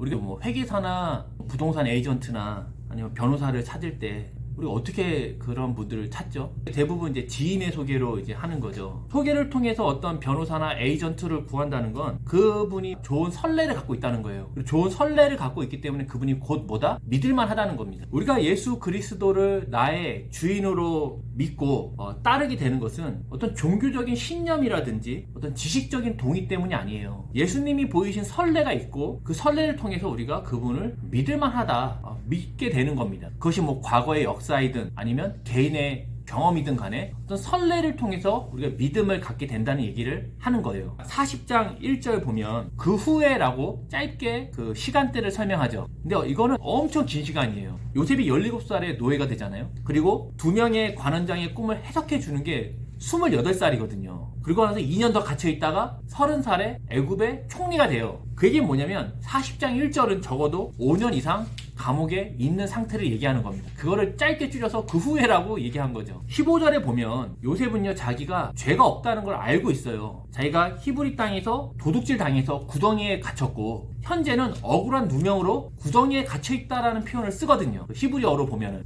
우리가 뭐 회계사나 부동산 에이전트나 아니면 변호사를 찾을 때 우리가 어떻게 그런 분들을 찾죠? 대부분 이제 지인의 소개로 이제 하는 거죠. 소개를 통해서 어떤 변호사나 에이전트를 구한다는 건 그분이 좋은 선례를 갖고 있다는 거예요. 그리고 좋은 선례를 갖고 있기 때문에 그분이 곧 뭐다? 믿을만 하다는 겁니다. 우리가 예수 그리스도를 나의 주인으로 믿고 따르게 되는 것은 어떤 종교적인 신념이라든지 어떤 지식적인 동의 때문이 아니에요. 예수님이 보이신 선례가 있고 그 선례를 통해서 우리가 그분을 믿을만 하다 믿게 되는 겁니다. 그것이 뭐 과거의 역사이든 아니면 개인의 경험이든 간에 어떤 선례를 통해서 우리가 믿음을 갖게 된다는 얘기를 하는 거예요. 40장 1절 보면 그 후에라고 짧게 그 시간대를 설명하죠. 근데 이거는 엄청 긴 시간이에요. 요셉이 17살에 노예가 되잖아요. 그리고 2명의 관원장의 꿈을 해석해 주는 게 28살이거든요. 그리고 나서 2년 더 갇혀 있다가 30살에 애굽의 총리가 돼요. 그 얘기는 뭐냐면 40장 1절은 적어도 5년 이상 감옥에 있는 상태를 얘기하는 겁니다. 그거를 짧게 줄여서 그 후에라고 얘기한 거죠. 15절에 보면 요셉은요 자기가 죄가 없다는 걸 알고 있어요. 자기가 히브리 땅에서 도둑질 당해서 구덩이에 갇혔고 현재는 억울한 누명으로 구덩이에 갇혀 있다라는 표현을 쓰거든요. 히브리어로 보면은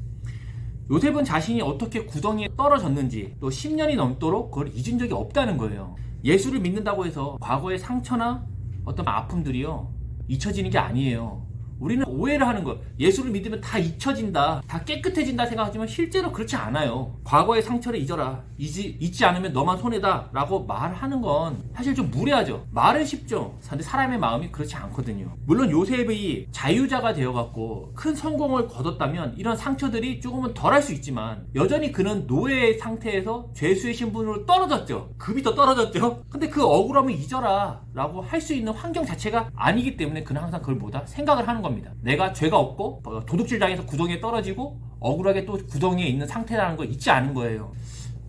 요셉은 자신이 어떻게 구덩이에 떨어졌는지 또 10년이 넘도록 그걸 잊은 적이 없다는 거예요. 예수를 믿는다고 해서 과거의 상처나 어떤 아픔들이요 잊혀지는 게 아니에요. 우리는 오해를 하는 거예요. 예수를 믿으면 다 잊혀진다, 다 깨끗해진다 생각하지만 실제로 그렇지 않아요. 과거의 상처를 잊어라, 잊지 않으면 너만 손해다 라고 말하는 건 사실 좀 무례하죠. 말은 쉽죠. 근데 사람의 마음이 그렇지 않거든요. 물론 요셉이 자유자가 되어갖고 큰 성공을 거뒀다면 이런 상처들이 조금은 덜할 수 있지만 여전히 그는 노예의 상태에서 죄수의 신분으로 떨어졌죠. 급이 더 떨어졌죠. 근데 그 억울함을 잊어라 라고 할 수 있는 환경 자체가 아니기 때문에 그는 항상 그걸 뭐다? 생각을 하는 겁니다. 내가 죄가 없고 도둑질 당해서 구덩이에 떨어지고 억울하게 또 구덩이에 있는 상태라는 걸 잊지 않은 거예요.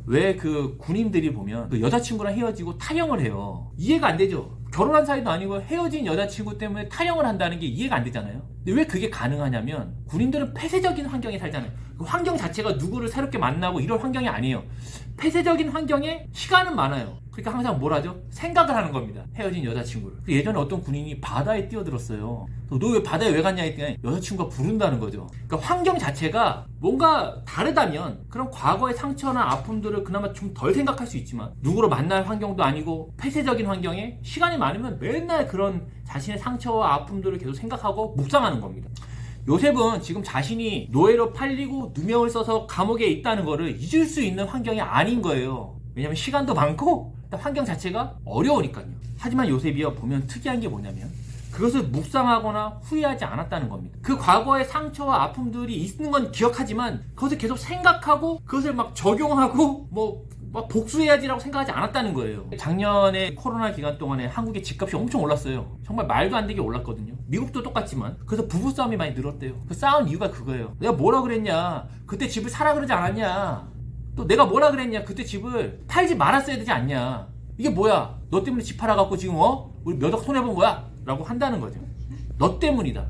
왜 그 군인들이 보면 그 여자친구랑 헤어지고 탈영을 해요. 이해가 안 되죠. 결혼한 사이도 아니고 헤어진 여자친구 때문에 탈영을 한다는 게 이해가 안 되잖아요. 근데 왜 그게 가능하냐면 군인들은 폐쇄적인 환경에 살잖아요. 그 환경 자체가 누구를 새롭게 만나고 이런 환경이 아니에요. 폐쇄적인 환경에 시간은 많아요. 그러니까 항상 뭘 하죠? 생각을 하는 겁니다. 헤어진 여자친구를. 예전에 어떤 군인이 바다에 뛰어들었어요. 너 왜 바다에 왜 갔냐 했더니 여자친구가 부른다는 거죠. 그러니까 환경 자체가 뭔가 다르다면 그런 과거의 상처나 아픔들을 그나마 좀 덜 생각할 수 있지만 누구를 만날 환경도 아니고 폐쇄적인 환경에 시간이 많으면 맨날 그런 자신의 상처와 아픔들을 계속 생각하고 묵상하는 겁니다. 요셉은 지금 자신이 노예로 팔리고 누명을 써서 감옥에 있다는 거를 잊을 수 있는 환경이 아닌 거예요. 왜냐면 시간도 많고 환경 자체가 어려우니까요. 하지만 요셉이요 보면 특이한 게 뭐냐면 그것을 묵상하거나 후회하지 않았다는 겁니다. 그 과거의 상처와 아픔들이 있는 건 기억하지만 그것을 계속 생각하고 그것을 막 적용하고 막 복수해야지라고 생각하지 않았다는 거예요. 작년에 코로나 기간 동안에 한국의 집값이 엄청 올랐어요. 정말 말도 안 되게 올랐거든요. 미국도 똑같지만. 그래서 부부싸움이 많이 늘었대요. 그 싸운 이유가 그거예요. 내가 뭐라 그랬냐, 그때 집을 사라 그러지 않았냐, 또 내가 뭐라 그랬냐, 그때 집을 팔지 말았어야 되지 않냐, 이게 뭐야, 너 때문에 집 팔아갖고 지금 우리 몇 억 손해본 거야? 라고 한다는 거죠. 너 때문이다,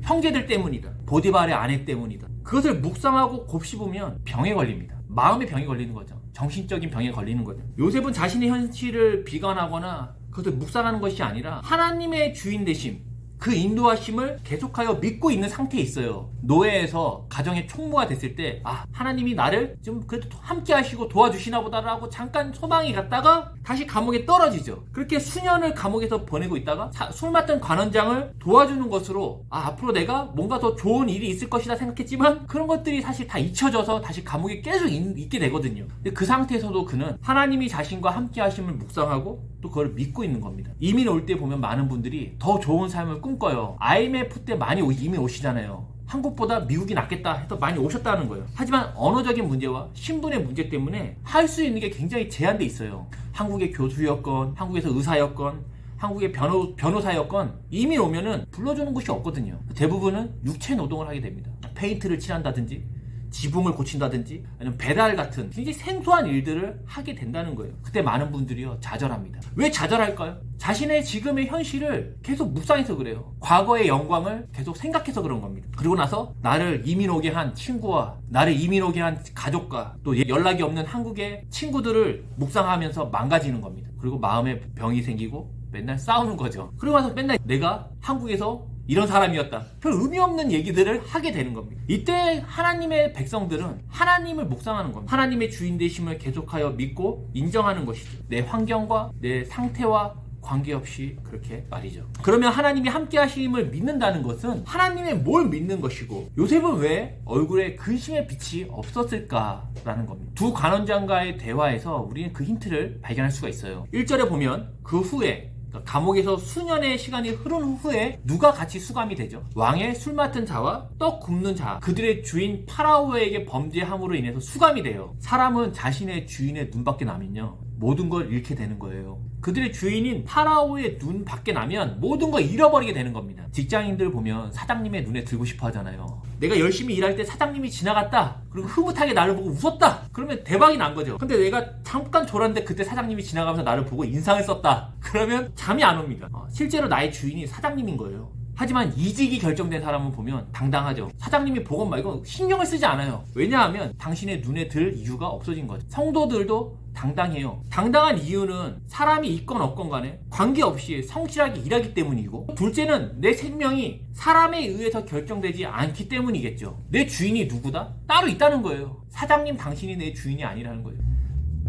형제들 때문이다, 보디발의 아내 때문이다. 그것을 묵상하고 곱씹으면 병에 걸립니다. 마음의 병이 걸리는 거죠. 정신적인 병에 걸리는 거죠. 요셉은 자신의 현실을 비관하거나 그것을 묵상하는 것이 아니라 하나님의 주인 되심, 그 인도하심을 계속하여 믿고 있는 상태에 있어요. 노예에서 가정의 총무가 됐을 때 하나님이 나를 좀 그래도 함께 하시고 도와주시나 보다라고 잠깐 소망이 갔다가 다시 감옥에 떨어지죠. 그렇게 수년을 감옥에서 보내고 있다가 술 맡던 관원장을 도와주는 것으로 앞으로 내가 뭔가 더 좋은 일이 있을 것이다 생각했지만 그런 것들이 사실 다 잊혀져서 다시 감옥에 계속 있게 되거든요. 근데 그 상태에서도 그는 하나님이 자신과 함께 하심을 묵상하고 또 그걸 믿고 있는 겁니다. 이민 올 때 보면 많은 분들이 더 좋은 삶을 꿈꿔요. IMF 때 많이 이민 오시잖아요. 한국보다 미국이 낫겠다 해서 많이 오셨다는 거예요. 하지만 언어적인 문제와 신분의 문제 때문에 할 수 있는 게 굉장히 제한돼 있어요. 한국의 교수였건 한국에서 의사였건 한국의 변호사였건 이민 오면은 불러주는 곳이 없거든요. 대부분은 육체 노동을 하게 됩니다. 페인트를 칠한다든지 지붕을 고친다든지 아니면 배달 같은 굉장히 생소한 일들을 하게 된다는 거예요. 그때 많은 분들이요 좌절합니다. 왜 좌절할까요? 자신의 지금의 현실을 계속 묵상해서 그래요. 과거의 영광을 계속 생각해서 그런 겁니다. 그리고 나서 나를 이민 오게 한 친구와 나를 이민 오게 한 가족과 또 연락이 없는 한국의 친구들을 묵상하면서 망가지는 겁니다. 그리고 마음에 병이 생기고 맨날 싸우는 거죠. 그러고 나서 맨날 내가 한국에서 이런 사람이었다. 별 의미 없는 얘기들을 하게 되는 겁니다. 이때 하나님의 백성들은 하나님을 묵상하는 겁니다. 하나님의 주인 되심을 계속하여 믿고 인정하는 것이죠. 내 환경과 내 상태와 관계없이 그렇게 말이죠. 그러면 하나님이 함께 하심을 믿는다는 것은 하나님의 뭘 믿는 것이고 요셉은 왜 얼굴에 근심의 빛이 없었을까라는 겁니다. 두 관원장과의 대화에서 우리는 그 힌트를 발견할 수가 있어요. 1절에 보면 그 후에 감옥에서 수년의 시간이 흐른 후에 누가 같이 수감이 되죠. 왕의 술 맡은 자와 떡 굽는 자, 그들의 주인 파라오에게 범죄함으로 인해서 수감이 돼요. 사람은 자신의 주인의 눈밖에 나면요 모든 걸 잃게 되는 거예요. 그들의 주인인 파라오의 눈 밖에 나면 모든 걸 잃어버리게 되는 겁니다. 직장인들 보면 사장님의 눈에 들고 싶어 하잖아요. 내가 열심히 일할 때 사장님이 지나갔다, 그리고 흐뭇하게 나를 보고 웃었다, 그러면 대박이 난 거죠. 근데 내가 잠깐 졸았는데 그때 사장님이 지나가면서 나를 보고 인상을 썼다, 그러면 잠이 안 옵니다. 실제로 나의 주인이 사장님인 거예요. 하지만 이직이 결정된 사람은 보면 당당하죠. 사장님이 보건 말고 신경을 쓰지 않아요. 왜냐하면 당신의 눈에 들 이유가 없어진 거죠. 성도들도 당당해요. 당당한 이유는 사람이 있건 없건 간에 관계없이 성실하게 일하기 때문이고, 둘째는 내 생명이 사람에 의해서 결정되지 않기 때문이겠죠. 내 주인이 누구다? 따로 있다는 거예요. 사장님 당신이 내 주인이 아니라는 거예요.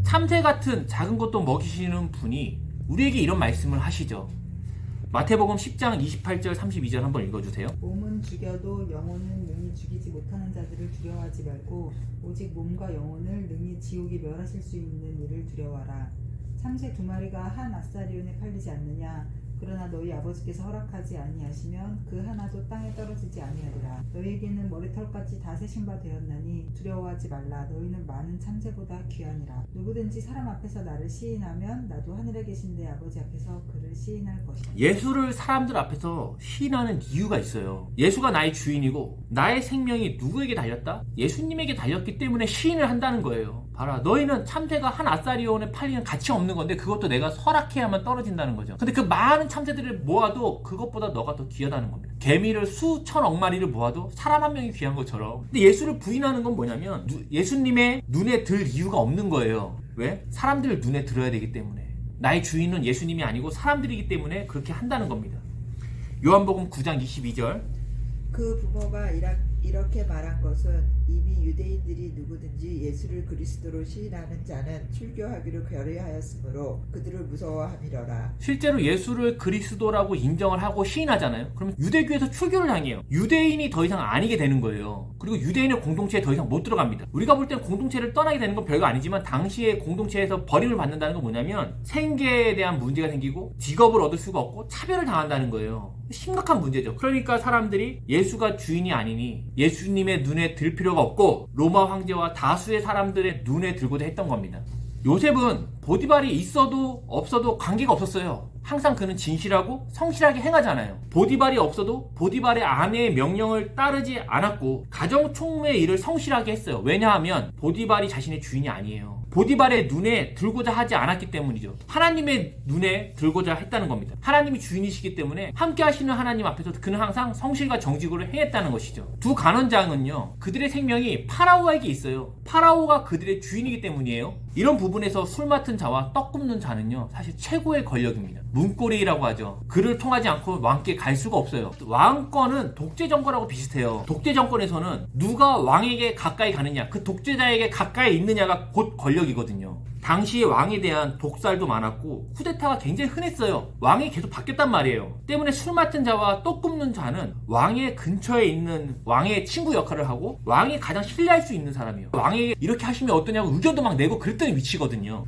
참새 같은 작은 것도 먹이시는 분이 우리에게 이런 말씀을 하시죠. 마태복음 10장 28절 32절 한번 읽어주세요. 몸은 죽여도 영혼은 능히 죽이지 못하는 자들을 두려워하지 말고 오직 몸과 영혼을 능히 지옥이 멸하실 수 있는 이를 두려워하라. 참새 2마리가 한 아사리온에 팔리지 않느냐? 그러나 너희 아버지께서 허락하지 아니하시면 그 하나도 땅에 떨어지지 아니하리라. 너희에게는 머리털같이 다 세신 바 되었나니 두려워하지 말라. 너희는 많은 참새보다 귀하니라. 누구든지 사람 앞에서 나를 시인하면 나도 하늘에 계신 내 아버지 앞에서 그를 시인할 것이다. 예수를 사람들 앞에서 시인하는 이유가 있어요. 예수가 나의 주인이고 나의 생명이 누구에게 달렸다? 예수님에게 달렸기 때문에 시인을 한다는 거예요. 봐라, 너희는 참새가 한 아사리온에 팔리는 가치 없는 건데 그것도 내가 허락해야만 떨어진다는 거죠. 근데 그 많은 참새들을 모아도 그것보다 너가 더 귀하다는 겁니다. 개미를 수천억 마리를 모아도 사람 한 명이 귀한 것처럼. 근데 예수를 부인하는 건 뭐냐면 예수님의 눈에 들 이유가 없는 거예요. 왜? 사람들을 눈에 들어야 되기 때문에. 나의 주인은 예수님이 아니고 사람들이기 때문에 그렇게 한다는 겁니다. 요한복음 9장 22절. 그 부모가 이렇게 말한 것은 이미 유대인들이 누구든지 예수를 그리스도로 시인하는 자는 출교하기로 결의하였으므로 그들을 무서워함이러라. 실제로 예수를 그리스도라고 인정을 하고 시인하잖아요. 그러면 유대교에서 출교를 당해요. 유대인이 더 이상 아니게 되는 거예요. 그리고 유대인의 공동체에 더 이상 못 들어갑니다. 우리가 볼 때는 공동체를 떠나게 되는 건 별거 아니지만 당시에 공동체에서 버림을 받는다는 건 뭐냐면 생계에 대한 문제가 생기고 직업을 얻을 수가 없고 차별을 당한다는 거예요. 심각한 문제죠. 그러니까 사람들이 예수가 주인이 아니니 예수님의 눈에 들 필요가 없고 로마 황제와 다수의 사람들의 눈에 들고자 했던 겁니다. 요셉은 보디발이 있어도 없어도 관계가 없었어요. 항상 그는 진실하고 성실하게 행하잖아요. 보디발이 없어도 보디발의 아내의 명령을 따르지 않았고 가정 총무의 일을 성실하게 했어요. 왜냐하면 보디발이 자신의 주인이 아니에요. 보디발의 눈에 들고자 하지 않았기 때문이죠. 하나님의 눈에 들고자 했다는 겁니다. 하나님이 주인이시기 때문에 함께 하시는 하나님 앞에서 그는 항상 성실과 정직으로 행했다는 것이죠. 두 간원장은요, 그들의 생명이 파라오에게 있어요. 파라오가 그들의 주인이기 때문이에요. 이런 부분에서 술 맡은 자와 떡 굽는 자는요, 사실 최고의 권력입니다. 문고리라고 하죠. 그를 통하지 않고 왕께 갈 수가 없어요. 왕권은 독재 정권하고 비슷해요. 독재 정권에서는 누가 왕에게 가까이 가느냐, 그 독재자에게 가까이 있느냐가 곧 권력이거든요. 당시에 왕에 대한 독살도 많았고 쿠데타가 굉장히 흔했어요. 왕이 계속 바뀌었단 말이에요. 때문에 술 맡은 자와 떡 굽는 자는 왕의 근처에 있는 왕의 친구 역할을 하고 왕이 가장 신뢰할 수 있는 사람이에요. 왕에게 이렇게 하시면 어떠냐고 의견도 막 내고 그랬던 위치거든요.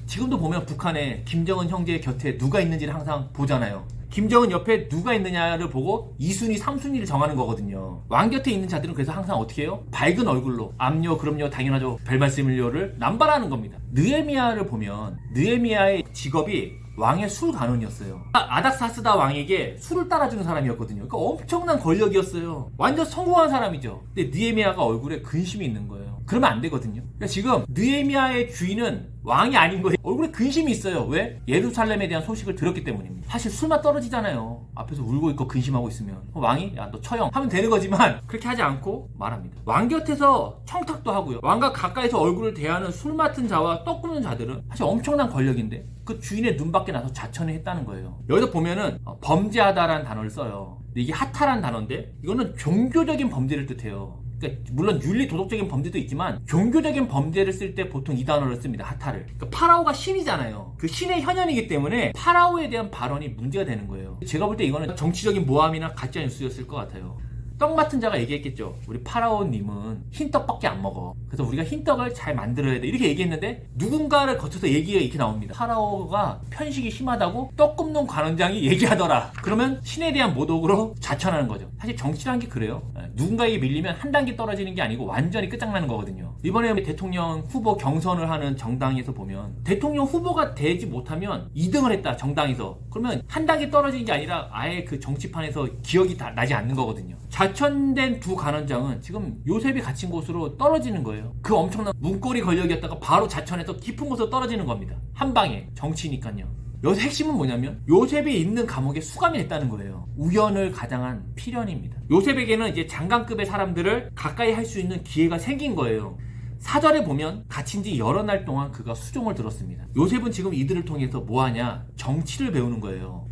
지금도 보면 북한에 김정은 형제 곁에 누가 있는지를 항상 보잖아요. 김정은 옆에 누가 있느냐를 보고 2순위, 3순위를 정하는 거거든요. 왕 곁에 있는 자들은 그래서 항상 어떻게 해요? 밝은 얼굴로 암요, 그럼요, 당연하죠, 별말씀을요를 남발하는 겁니다. 느헤미야를 보면 느헤미야의 직업이 왕의 술 간원이었어요. 아닥사스다 왕에게 술을 따라주는 사람이었거든요. 그러니까 엄청난 권력이었어요. 완전 성공한 사람이죠. 근데 느헤미야가 얼굴에 근심이 있는 거예요. 그러면 안 되거든요. 그러니까 지금 느헤미야의 주인은 왕이 아닌 거예요. 얼굴에 근심이 있어요. 왜? 예루살렘에 대한 소식을 들었기 때문입니다. 사실 술맛 떨어지잖아요. 앞에서 울고 있고 근심하고 있으면 왕이 야 너 처형 하면 되는 거지만 그렇게 하지 않고 말합니다. 왕 곁에서 청탁도 하고요. 왕과 가까이서 얼굴을 대하는 술 맡은 자와 떡 굽는 자들은 사실 엄청난 권력인데 그 주인의 눈밖에 나서 자천을 했다는 거예요. 여기서 보면은 범죄하다라는 단어를 써요. 근데 이게 하타라는 단어인데 이거는 종교적인 범죄를 뜻해요. 그러니까 물론 윤리 도덕적인 범죄도 있지만 종교적인 범죄를 쓸 때 보통 이 단어를 씁니다. 하타를. 그러니까 파라오가 신이잖아요. 그 신의 현현이기 때문에 파라오에 대한 발언이 문제가 되는 거예요. 제가 볼 때 이거는 정치적인 모함이나 가짜 뉴스였을 것 같아요. 떡 맡은 자가 얘기했겠죠. 우리 파라오님은 흰떡밖에 안 먹어. 그래서 우리가 흰떡을 잘 만들어야 돼. 이렇게 얘기했는데 누군가를 거쳐서 얘기가 이렇게 나옵니다. 파라오가 편식이 심하다고 떡 굽는 관원장이 얘기하더라. 그러면 신에 대한 모독으로 자천하는 거죠. 사실 정치라는 게 그래요. 누군가에게 밀리면 한 단계 떨어지는 게 아니고 완전히 끝장나는 거거든요. 이번에 대통령 후보 경선을 하는 정당에서 보면 대통령 후보가 되지 못하면 2등을 했다. 정당에서. 그러면 한 단계 떨어지는 게 아니라 아예 그 정치판에서 기억이 다 나지 않는 거거든요. 자천된 두 간원장은 지금 요셉이 갇힌 곳으로 떨어지는 거예요. 그 엄청난 문고리 권력이었다가 바로 자천해서 깊은 곳으로 떨어지는 겁니다. 한 방에. 정치니까요. 여기서 핵심은 뭐냐면 요셉이 있는 감옥에 수감이 됐다는 거예요. 우연을 가장한 필연입니다. 요셉에게는 이제 장관급의 사람들을 가까이 할 수 있는 기회가 생긴 거예요. 사절에 보면 갇힌 지 여러 날 동안 그가 수종을 들었습니다. 요셉은 지금 이들을 통해서 뭐하냐? 정치를 배우는 거예요.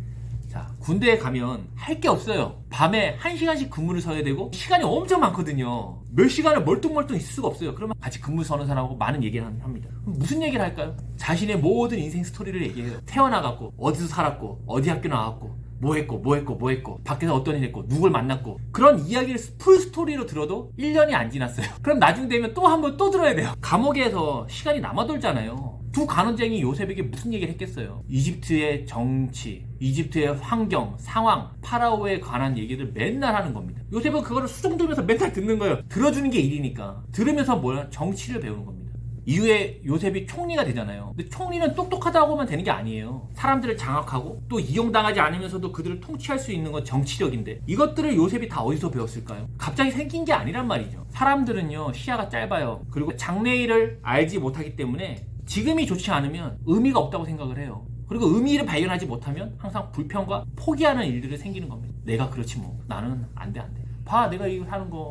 자, 군대에 가면 할 게 없어요. 밤에 1시간씩 근무를 서야 되고 시간이 엄청 많거든요. 몇 시간을 멀뚱멀뚱 있을 수가 없어요. 그러면 같이 근무 서는 사람하고 많은 얘기를 합니다. 그럼 무슨 얘기를 할까요? 자신의 모든 인생 스토리를 얘기해요. 태어나갖고 어디서 살았고 어디 학교 나왔고 뭐 했고 밖에서 어떤 일 했고 누굴 만났고 그런 이야기를 풀 스토리로 들어도 1년이 안 지났어요. 그럼 나중 되면 또 한 번 또 들어야 돼요. 감옥에서 시간이 남아돌잖아요. 두 간원쟁이 요셉에게 무슨 얘기를 했겠어요? 이집트의 정치, 이집트의 환경, 상황, 파라오에 관한 얘기를 맨날 하는 겁니다. 요셉은 그거를 수종 들으면서 맨날 듣는 거예요. 들어주는 게 일이니까. 들으면서 뭐야? 정치를 배우는 겁니다. 이후에 요셉이 총리가 되잖아요. 근데 총리는 똑똑하다고만 되는 게 아니에요. 사람들을 장악하고 또 이용당하지 않으면서도 그들을 통치할 수 있는 건 정치력인데 이것들을 요셉이 다 어디서 배웠을까요? 갑자기 생긴 게 아니란 말이죠. 사람들은요 시야가 짧아요. 그리고 장래일을 알지 못하기 때문에 지금이 좋지 않으면 의미가 없다고 생각을 해요. 그리고 의미를 발견하지 못하면 항상 불평과 포기하는 일들이 생기는 겁니다. 내가 그렇지 뭐. 나는 안 돼. 봐 내가 이거 사는 거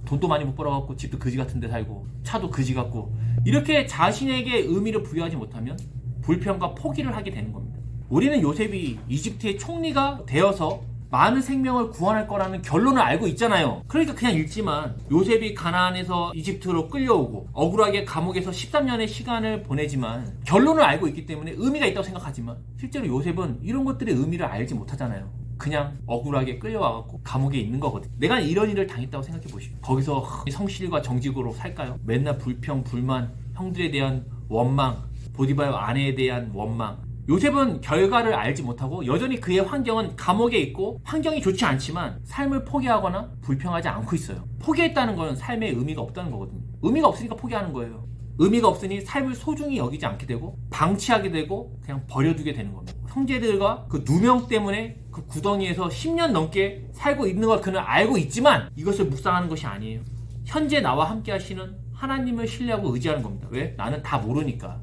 돈도 많이 못 벌어갖고 집도 그지 같은 데 살고 차도 그지 같고 이렇게 자신에게 의미를 부여하지 못하면 불평과 포기를 하게 되는 겁니다. 우리는 요셉이 이집트의 총리가 되어서 많은 생명을 구원할 거라는 결론을 알고 있잖아요. 그러니까 그냥 읽지만 요셉이 가나안에서 이집트로 끌려오고 억울하게 감옥에서 13년의 시간을 보내지만 결론을 알고 있기 때문에 의미가 있다고 생각하지만 실제로 요셉은 이런 것들의 의미를 알지 못하잖아요. 그냥 억울하게 끌려와갖고 감옥에 있는 거거든. 내가 이런 일을 당했다고 생각해 보시오. 거기서 성실과 정직으로 살까요? 맨날 불평, 불만, 형들에 대한 원망, 보디바의 아내에 대한 원망. 요셉은 결과를 알지 못하고 여전히 그의 환경은 감옥에 있고 환경이 좋지 않지만 삶을 포기하거나 불평하지 않고 있어요. 포기했다는 건 삶에 의미가 없다는 거거든요. 의미가 없으니까 포기하는 거예요. 의미가 없으니 삶을 소중히 여기지 않게 되고 방치하게 되고 그냥 버려두게 되는 겁니다. 형제들과 그 누명 때문에 그 구덩이에서 10년 넘게 살고 있는 걸 그는 알고 있지만 이것을 묵상하는 것이 아니에요. 현재 나와 함께 하시는 하나님을 신뢰하고 의지하는 겁니다. 왜? 나는 다 모르니까.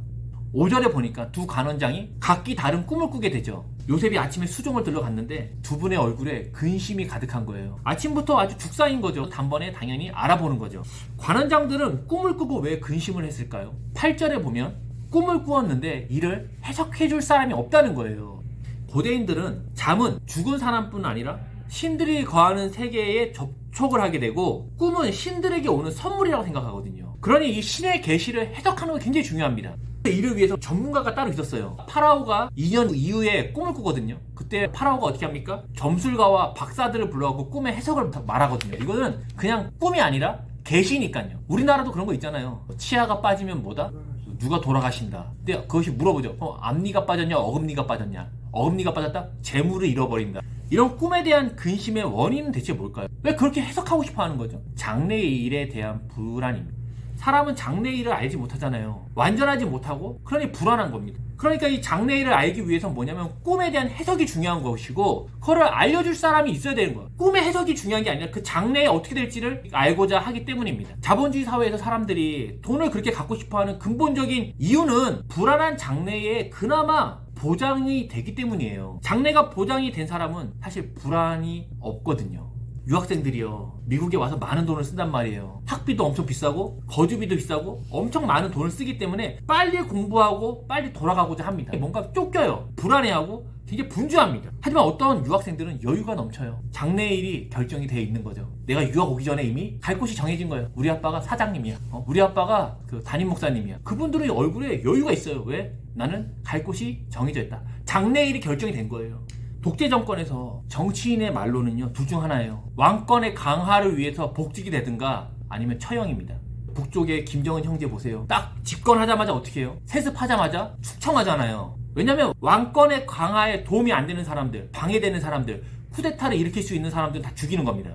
5절에 보니까 두 간원장이 각기 다른 꿈을 꾸게 되죠. 요셉이 아침에 수종을 들러갔는데 두 분의 얼굴에 근심이 가득한 거예요. 아침부터 아주 죽상인 거죠. 단번에 당연히 알아보는 거죠. 관원장들은 꿈을 꾸고 왜 근심을 했을까요? 8절에 보면 꿈을 꾸었는데 이를 해석해줄 사람이 없다는 거예요. 고대인들은 잠은 죽은 사람뿐 아니라 신들이 거하는 세계에 접촉을 하게 되고 꿈은 신들에게 오는 선물이라고 생각하거든요. 그러니 이 신의 계시를 해석하는 게 굉장히 중요합니다. 이를 위해서 전문가가 따로 있었어요. 파라오가 2년 이후에 꿈을 꾸거든요. 그때 파라오가 어떻게 합니까? 점술가와 박사들을 불러갖고 꿈의 해석을 말하거든요. 이거는 그냥 꿈이 아니라 계시니까요. 우리나라도 그런 거 있잖아요. 치아가 빠지면 뭐다? 누가 돌아가신다. 근데 그것이 물어보죠. 앞니가 빠졌냐 어금니가 빠졌냐. 어금니가 빠졌다? 재물을 잃어버린다. 이런 꿈에 대한 근심의 원인은 대체 뭘까요? 왜 그렇게 해석하고 싶어 하는 거죠? 장래의 일에 대한 불안입니다. 사람은 장래일을 알지 못하잖아요. 완전하지 못하고 그러니 불안한 겁니다. 그러니까 이 장래일을 알기 위해서는 뭐냐면 꿈에 대한 해석이 중요한 것이고 그거를 알려줄 사람이 있어야 되는 거예요. 꿈의 해석이 중요한 게 아니라 그 장래에 어떻게 될지를 알고자 하기 때문입니다. 자본주의 사회에서 사람들이 돈을 그렇게 갖고 싶어하는 근본적인 이유는 불안한 장래에 그나마 보장이 되기 때문이에요. 장래가 보장이 된 사람은 사실 불안이 없거든요. 유학생들이요, 미국에 와서 많은 돈을 쓴단 말이에요. 학비도 엄청 비싸고 거주비도 비싸고 엄청 많은 돈을 쓰기 때문에 빨리 공부하고 빨리 돌아가고자 합니다. 뭔가 쫓겨요. 불안해하고 굉장히 분주합니다. 하지만 어떤 유학생들은 여유가 넘쳐요. 장래일이 결정이 되어 있는 거죠. 내가 유학 오기 전에 이미 갈 곳이 정해진 거예요. 우리 아빠가 사장님이야. 우리 아빠가 그 담임 목사님이야. 그분들의 얼굴에 여유가 있어요. 왜? 나는 갈 곳이 정해져 있다. 장래일이 결정이 된 거예요. 독재 정권에서 정치인의 말로는요, 둘 중 하나예요. 왕권의 강화를 위해서 복직이 되든가 아니면 처형입니다. 북쪽의 김정은 형제 보세요. 딱 집권하자마자 어떻게 해요? 세습하자마자 축청하잖아요. 왜냐면 왕권의 강화에 도움이 안 되는 사람들, 방해되는 사람들, 쿠데타를 일으킬 수 있는 사람들은 다 죽이는 겁니다.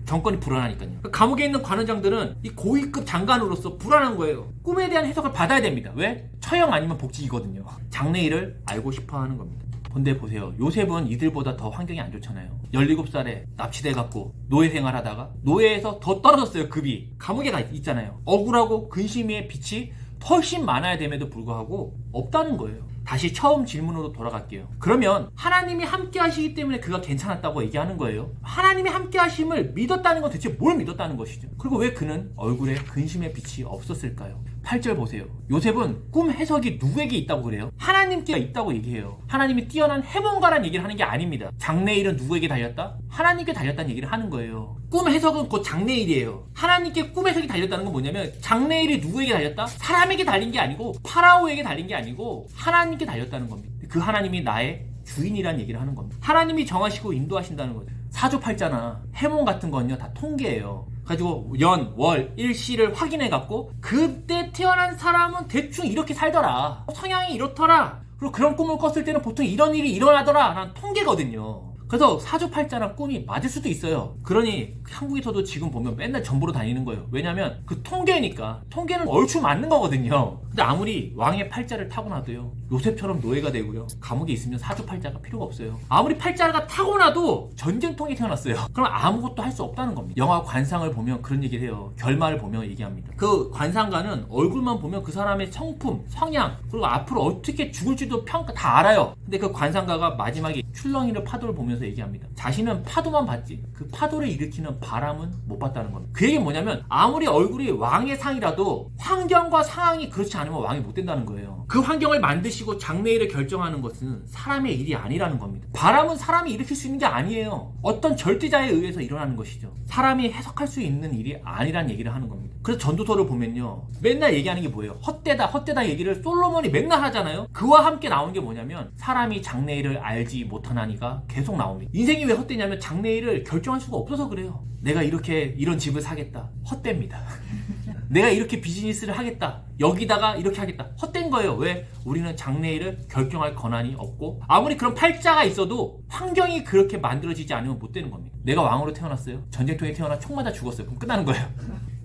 정권이 불안하니까요. 감옥에 있는 관원장들은 이 고위급 장관으로서 불안한 거예요. 꿈에 대한 해석을 받아야 됩니다. 왜? 처형 아니면 복직이거든요. 장래일을 알고 싶어 하는 겁니다. 근데 보세요. 요셉은 이들보다 더 환경이 안 좋잖아요. 17살에 납치돼갖고 노예 생활하다가 노예에서 더 떨어졌어요. 급이. 감옥에 가 있잖아요. 억울하고 근심의 빛이 훨씬 많아야 됨에도 불구하고 없다는 거예요. 다시 처음 질문으로 돌아갈게요. 그러면 하나님이 함께 하시기 때문에 그가 괜찮았다고 얘기하는 거예요. 하나님이 함께 하심을 믿었다는 건 대체 뭘 믿었다는 것이죠? 그리고 왜 그는 얼굴에 근심의 빛이 없었을까요? 8절 보세요. 요셉은 꿈 해석이 누구에게 있다고 그래요? 하나님께 있다고 얘기해요. 하나님이 뛰어난 해몽가란 얘기를 하는 게 아닙니다. 장래일은 누구에게 달렸다? 하나님께 달렸다는 얘기를 하는 거예요. 꿈 해석은 곧 장래일이에요. 하나님께 꿈 해석이 달렸다는 건 뭐냐면 장래일이 누구에게 달렸다? 사람에게 달린 게 아니고 파라오에게 달린 게 아니고 하나님께 달렸다는 겁니다. 그 하나님이 나의 주인이란 얘기를 하는 겁니다. 하나님이 정하시고 인도하신다는 거죠. 사주팔자나 해몽 같은 건요 다 통계예요. 가지고 연, 월, 일시를 확인해갖고 그때 태어난 사람은 대충 이렇게 살더라. 성향이 이렇더라. 그리고 그런 꿈을 꿨을 때는 보통 이런 일이 일어나더라. 라는 통계거든요. 그래서 사주팔자랑 꿈이 맞을 수도 있어요. 그러니 한국에서도 지금 보면 맨날 정보로 다니는 거예요. 왜냐면 그 통계니까. 통계는 얼추 맞는 거거든요. 근데 아무리 왕의 팔자를 타고나도요, 요셉처럼 노예가 되고요, 감옥에 있으면 사주팔자가 필요가 없어요. 아무리 팔자가 타고나도 전쟁통에 태어났어요. 그럼 아무것도 할 수 없다는 겁니다. 영화 관상을 보면 그런 얘기를 해요. 결말을 보면 얘기합니다. 그 관상가는 얼굴만 보면 그 사람의 성품, 성향, 그리고 앞으로 어떻게 죽을지도 평가 다 알아요. 근데 그 관상가가 마지막에 출렁이를 파도를 보면서 얘기합니다. 자신은 파도만 봤지 그 파도를 일으키는 바람은 못 봤다는 겁니다. 그 얘기는 뭐냐면 아무리 얼굴이 왕의 상이라도 환경과 상황이 그렇지 않으면 왕이 못 된다는 거예요. 그 환경을 만드시고 장래일을 결정하는 것은 사람의 일이 아니라는 겁니다. 바람은 사람이 일으킬 수 있는 게 아니에요. 어떤 절대자에 의해서 일어나는 것이죠. 사람이 해석할 수 있는 일이 아니란 얘기를 하는 겁니다. 그래서 전도서를 보면요, 맨날 얘기하는 게 뭐예요? 헛되다 얘기를 솔로몬이 맨날 하잖아요. 그와 함께 나오는 게 뭐냐면 사람이 장래일을 알지 못하나니가 계속 나옵니다. 인생이 왜 헛되냐면 장래일을 결정할 수가 없어서 그래요. 내가 이렇게 이런 집을 사겠다. 헛됩니다. 내가 이렇게 비즈니스를 하겠다. 여기다가 이렇게 하겠다. 헛된 거예요. 왜? 우리는 장래일을 결정할 권한이 없고 아무리 그런 팔자가 있어도 환경이 그렇게 만들어지지 않으면 못 되는 겁니다. 내가 왕으로 태어났어요. 전쟁통에 태어나 총 맞아 죽었어요. 그럼 끝나는 거예요.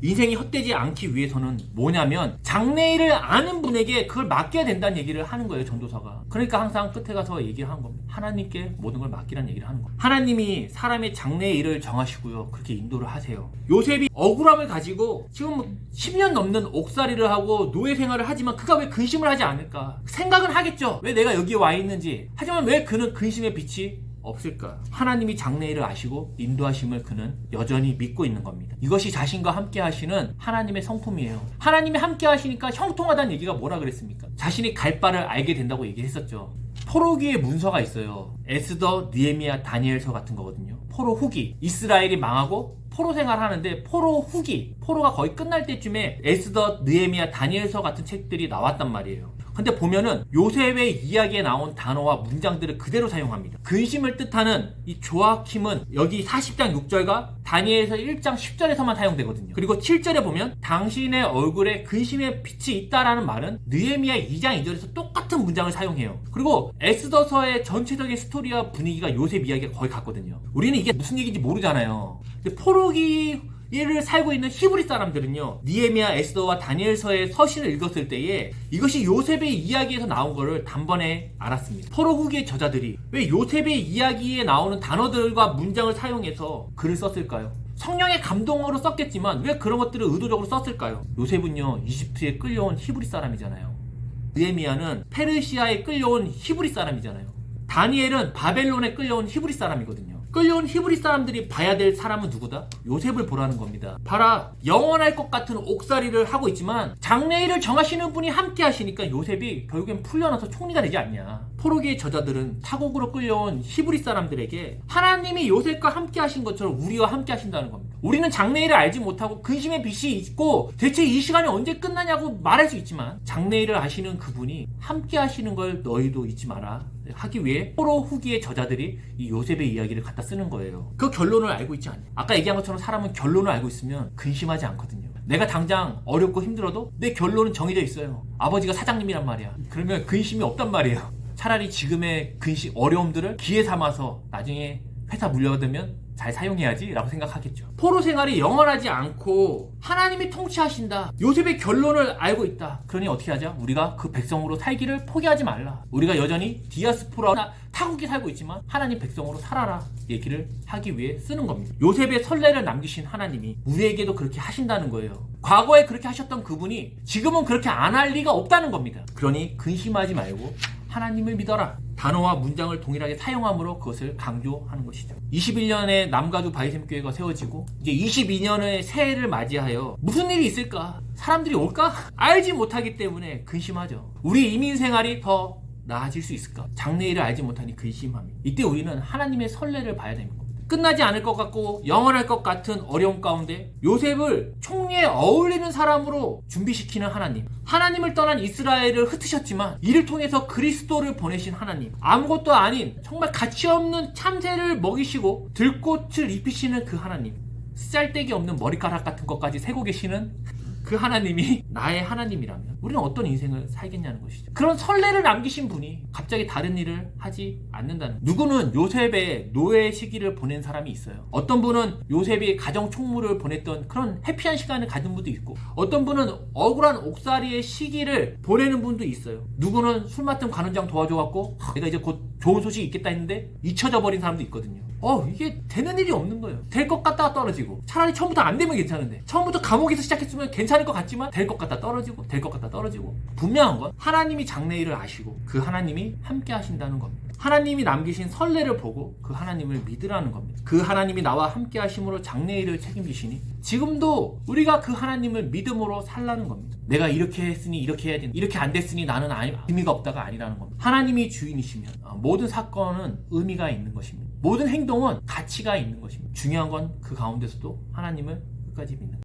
인생이 헛되지 않기 위해서는 뭐냐면 장래일을 아는 분에게 그걸 맡겨야 된다는 얘기를 하는 거예요. 전도사가. 그러니까 항상 끝에 가서 얘기를 하는 겁니다. 하나님께 모든 걸 맡기라는 얘기를 하는 겁니다. 하나님이 사람의 장래일을 정하시고요, 그렇게 인도를 하세요. 요셉이 억울함을 가지고 지금 10년 넘는 옥살이를 하고 노예 생활을 하지만 그가 왜 근심을 하지 않을까? 생각은 하겠죠. 왜 내가 여기에 와 있는지. 하지만 왜 그는 근심의 빛이 없을까? 하나님이 장래일을 아시고 인도하심을 그는 여전히 믿고 있는 겁니다. 이것이 자신과 함께 하시는 하나님의 성품이에요. 하나님이 함께 하시니까 형통하다는 얘기가 뭐라 그랬습니까? 자신이 갈 바를 알게 된다고 얘기했었죠. 포로기의 문서가 있어요. 에스더, 느헤미야, 다니엘서 같은 거거든요. 포로 후기. 이스라엘이 망하고 포로 생활하는데 포로 후기, 포로가 거의 끝날 때쯤에 에스더, 느헤미야, 다니엘서 같은 책들이 나왔단 말이에요. 근데 보면은 요셉의 이야기에 나온 단어와 문장들을 그대로 사용합니다. 근심을 뜻하는 이 조아킴은 여기 40장 6절과 다니엘서 1장 10절에서만 사용되거든요. 그리고 7절에 보면 당신의 얼굴에 근심의 빛이 있다라는 말은 느헤미야 2장 2절에서 똑같은 문장을 사용해요. 그리고 에스더서의 전체적인 스토리와 분위기가 요셉 이야기가 거의 같거든요. 우리는 이게 무슨 얘기인지 모르잖아요. 근데 포로기 이를 살고 있는 히브리 사람들은요, 니에미야, 에스더와 다니엘서의 서신을 읽었을 때에 이것이 요셉의 이야기에서 나온 것을 단번에 알았습니다. 포로 후기의 저자들이 왜 요셉의 이야기에 나오는 단어들과 문장을 사용해서 글을 썼을까요? 성령의 감동으로 썼겠지만 왜 그런 것들을 의도적으로 썼을까요? 요셉은요, 이집트에 끌려온 히브리 사람이잖아요. 느헤미야는 페르시아에 끌려온 히브리 사람이잖아요. 다니엘은 바벨론에 끌려온 히브리 사람이거든요. 끌려온 히브리 사람들이 봐야 될 사람은 누구다? 요셉을 보라는 겁니다. 봐라, 영원할 것 같은 옥살이를 하고 있지만 장래일을 정하시는 분이 함께 하시니까 요셉이 결국엔 풀려나서 총리가 되지 않냐. 포로기의 저자들은 타국으로 끌려온 히브리 사람들에게 하나님이 요셉과 함께 하신 것처럼 우리와 함께 하신다는 겁니다. 우리는 장래일을 알지 못하고 근심의 빛이 있고 대체 이 시간이 언제 끝나냐고 말할 수 있지만 장래일을 아시는 그분이 함께 하시는 걸 너희도 잊지 마라 하기 위해 포로 후기의 저자들이 이 요셉의 이야기를 갖다 쓰는 거예요. 그 결론을 알고 있지 않냐. 아까 얘기한 것처럼 사람은 결론을 알고 있으면 근심하지 않거든요. 내가 당장 어렵고 힘들어도 내 결론은 정해져 있어요. 아버지가 사장님이란 말이야. 그러면 근심이 없단 말이에요. 차라리 지금의 근심, 어려움들을 기회 삼아서 나중에 회사 물려받으면 잘 사용해야지 라고 생각하겠죠. 포로 생활이 영원하지 않고 하나님이 통치하신다. 요셉의 결론을 알고 있다. 그러니 어떻게 하자? 우리가 그 백성으로 살기를 포기하지 말라. 우리가 여전히 디아스포라 타국에 살고 있지만 하나님 백성으로 살아라 얘기를 하기 위해 쓰는 겁니다. 요셉의 선례를 남기신 하나님이 우리에게도 그렇게 하신다는 거예요. 과거에 그렇게 하셨던 그분이 지금은 그렇게 안 할 리가 없다는 겁니다. 그러니 근심하지 말고 하나님을 믿어라. 단어와 문장을 동일하게 사용함으로 그것을 강조하는 것이죠. 21년에 남가주 바이샘교회가 세워지고 이제 22년의 새해를 맞이하여 무슨 일이 있을까? 사람들이 올까? 알지 못하기 때문에 근심하죠. 우리 이민 생활이 더 나아질 수 있을까? 장래일을 알지 못하니 근심합니다. 이때 우리는 하나님의 선례를 봐야 됩니다. 끝나지 않을 것 같고 영원할 것 같은 어려움 가운데 요셉을 총리에 어울리는 사람으로 준비시키는 하나님, 하나님을 떠난 이스라엘을 흩으셨지만 이를 통해서 그리스도를 보내신 하나님, 아무것도 아닌 정말 가치없는 참새를 먹이시고 들꽃을 입히시는 그 하나님, 쓰잘데기 없는 머리카락 같은 것까지 세고 계시는 그 하나님이 나의 하나님이라면 우리는 어떤 인생을 살겠냐는 것이죠. 그런 선례를 남기신 분이 갑자기 다른 일을 하지 않는다는 거죠. 누구는 요셉의 노예 시기를 보낸 사람이 있어요. 어떤 분은 요셉이 가정 총무를 보냈던 그런 해피한 시간을 가진 분도 있고, 어떤 분은 억울한 옥살이의 시기를 보내는 분도 있어요. 누구는 술 맡은 관원장 도와줘갖고 내가 이제 곧 좋은 소식이 있겠다 했는데 잊혀져 버린 사람도 있거든요. 이게 되는 일이 없는 거예요. 될 것 같다가 떨어지고, 차라리 처음부터 안 되면 괜찮은데 처음부터 감옥에서 시작했으면 괜찮을 것 같지만 될 것 같다 떨어지고, 될 것 같다 떨어지고. 분명한 건 하나님이 장래일을 아시고 그 하나님이 함께 하신다는 겁니다. 하나님이 남기신 선례를 보고 그 하나님을 믿으라는 겁니다. 그 하나님이 나와 함께 하심으로 장래일을 책임지시니 지금도 우리가 그 하나님을 믿음으로 살라는 겁니다. 내가 이렇게 했으니 이렇게 해야 된다, 이렇게 안 됐으니 나는 의미가 없다가 아니라는 겁니다. 하나님이 주인이시면 모든 사건은 의미가 있는 것입니다. 모든 행동은 가치가 있는 것입니다. 중요한 건 그 가운데서도 하나님을 끝까지 믿는 것.